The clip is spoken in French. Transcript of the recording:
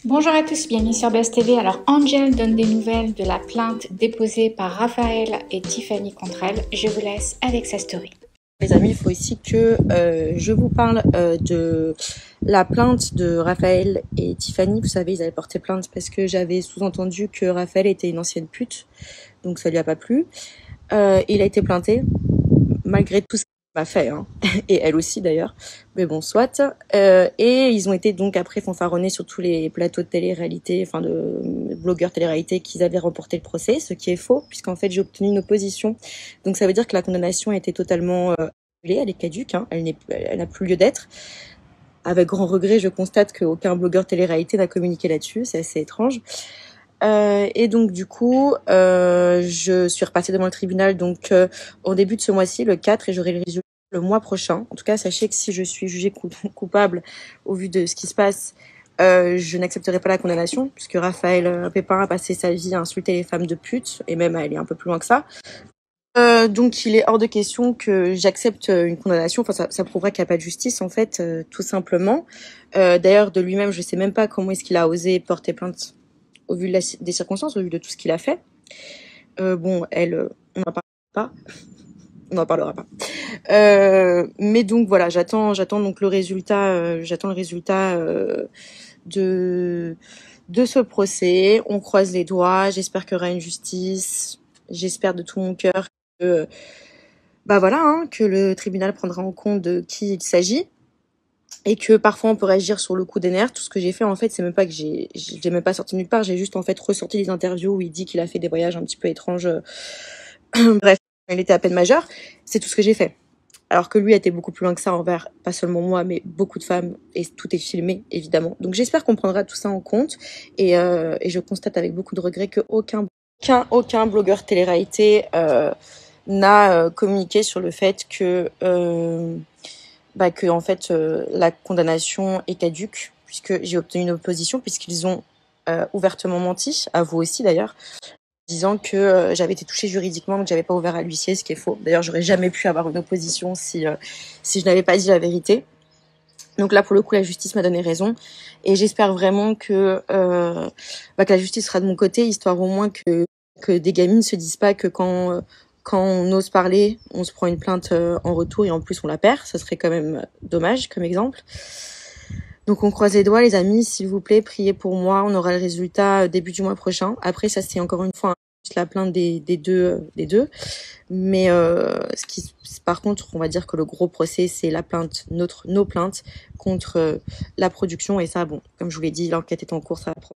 Bonjour à tous, bienvenue sur Buzz TV. Alors, Angel donne des nouvelles de la plainte déposée par Raphaël et Tiffany contre elle. Je vous laisse avec sa story. Les amis, il faut aussi que je vous parle de la plainte de Raphaël et Tiffany. Vous savez, ils avaient porté plainte parce que j'avais sous-entendu que Raphaël était une ancienne pute, donc ça lui a pas plu. Il a été plainté, malgré tout ce qu'il m'a fait, hein. Et elle aussi d'ailleurs, mais bon, soit. Et ils ont été donc après fanfaronnés sur tous les plateaux de télé-réalité, enfin de blogueurs télé-réalité, qu'ils avaient remporté le procès, ce qui est faux, puisqu'en fait j'ai obtenu une opposition. Donc ça veut dire que la condamnation a été totalement annulée, elle est caduque, hein, elle n'a plus lieu d'être. Avec grand regret, je constate qu'aucun blogueur télé-réalité n'a communiqué là-dessus, c'est assez étrange. Et donc du coup, je suis repassée devant le tribunal donc au début de ce mois-ci, le 4, et j'aurai le résultat le mois prochain. En tout cas, sachez que si je suis jugée coupable au vu de ce qui se passe, je n'accepterai pas la condamnation, puisque Raphaël Pépin a passé sa vie à insulter les femmes de pute, et même à aller un peu plus loin que ça. Donc il est hors de question que j'accepte une condamnation. Enfin, ça prouverait qu'il n'y a pas de justice, en fait, tout simplement. D'ailleurs, de lui-même, je sais même pas comment est-ce qu'il a osé porter plainte au vu des circonstances, au vu de tout ce qu'il a fait. Bon, elle, on n'en parlera pas. On n'en parlera pas. Mais donc voilà, j'attends donc le résultat, de ce procès. On croise les doigts. J'espère qu'il y aura une justice. J'espère de tout mon cœur que, bah voilà, hein, que le tribunal prendra en compte de qui il s'agit. Et que parfois on peut réagir sur le coup des nerfs. Tout ce que j'ai fait, en fait, c'est même pas que j'ai même pas sorti nulle part. J'ai juste, en fait, ressorti les interviews où il dit qu'il a fait des voyages un petit peu étranges. Bref, il était à peine majeur. C'est tout ce que j'ai fait. Alors que lui a été beaucoup plus loin que ça envers, pas seulement moi, mais beaucoup de femmes. Et tout est filmé, évidemment. Donc j'espère qu'on prendra tout ça en compte. Et je constate avec beaucoup de regret que aucun blogueur télé-réalité n'a communiqué sur le fait que en fait la condamnation est caduque, puisque j'ai obtenu une opposition, puisqu'ils ont ouvertement menti, à vous aussi d'ailleurs, disant que j'avais été touchée juridiquement, mais que j'avais pas ouvert à l'huissier, ce qui est faux. D'ailleurs, j'aurais jamais pu avoir une opposition si je n'avais pas dit la vérité. Donc là, pour le coup, la justice m'a donné raison, et j'espère vraiment que la justice sera de mon côté, histoire au moins que des gamines se disent pas que quand on ose parler, on se prend une plainte en retour et en plus on la perd. Ça serait quand même dommage comme exemple. Donc on croise les doigts, les amis, s'il vous plaît, priez pour moi. On aura le résultat début du mois prochain. Après, ça c'est encore une fois la plainte des deux. Mais par contre, on va dire que le gros procès, c'est la plainte, nos plaintes contre la production. Et ça, bon, comme je vous l'ai dit, l'enquête est en cours, ça va prendre